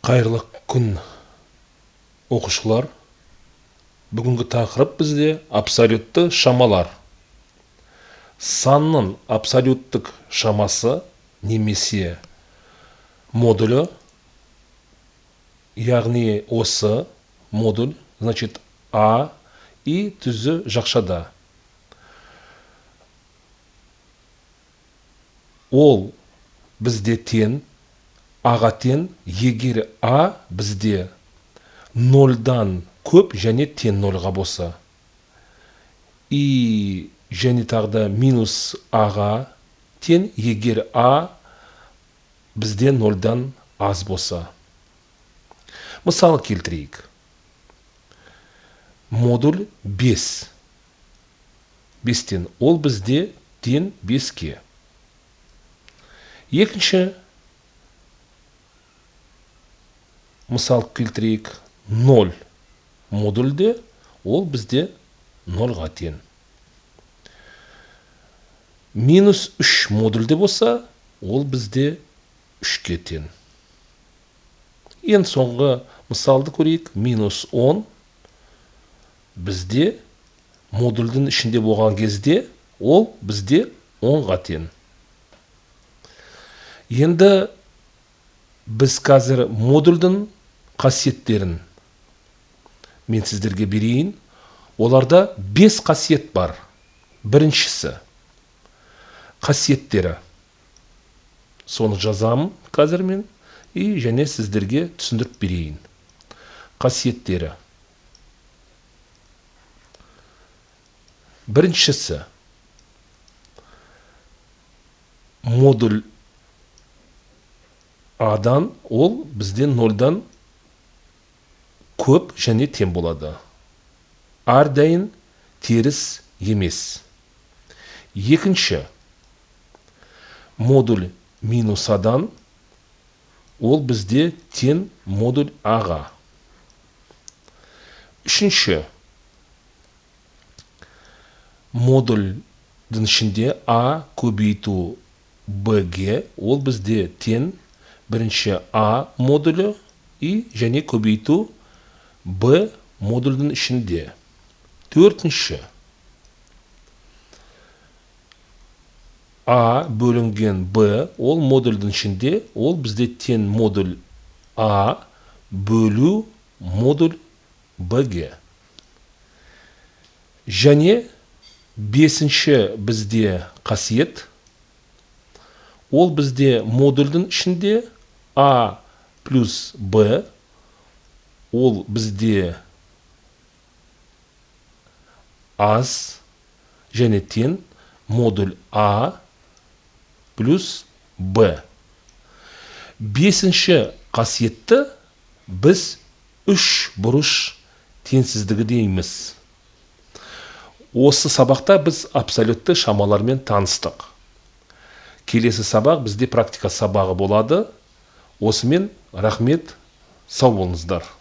Қайырлы күн оқушылар. Бүгінгі тақырып бізде абсолютті шамалар. Санның абсолюттік шамасы немесе модулі, яғни осы модуль, значит А и түзі жақшада. Ол бізде тең, Аға тең, егер А бізде нольдан көп және тең нольға болса. И және тағда минус Аға тең, егер А бізде нольдан аз болса. Мысал келтірейік. Модуль 5. 5-тен. Ол бізде тең 5-ке. Екінші мысал келтірейік. 0 модульде, ол бізде 0-ға тең. Минус 3 модульде болса, ол бізде 3-ке тең. Ең соңғы мысалды көрейік. Минус 10 бізде модульдің ішінде болған кезде, ол бізде 10-ға тең. Енді біз қазір модульдің қасиеттерін мен сіздерге берейін. Оларда 5 қасиет бар. Біріншісі қасиеттері. Соны жазамын қазір мен и және сіздерге түсіндіріп берейін. Қасиеттері. Біріншісі модуль Адан, ол бізден 0-дан көп және тең болады. Әрдайым теріс емес. Екінші модуль минус Адан, ол бізде тең модуль Аға. Үшінші модульдің ішінде А көбейту Б-ге, ол бізде тең бірінші А модулі и және көбейту Б модульдің ішінде. Төртінші А бөлінген Б, ол модульдің ішінде, ол бізде тең модуль А бөлу модуль Б-ге. Және бесінші бізде қасиет, ол бізде модульдің ішінде А плюс Б, ол бізде аз және тең модуль А плюс Б. Бесінші қасиетті біз үш бұрыш теңсіздігі дейміз. Осы сабақта біз абсолютті шамалармен таныстық. Келесі сабақ бізде практика сабағы болады. Осымен рахмет, сау болыңыздар.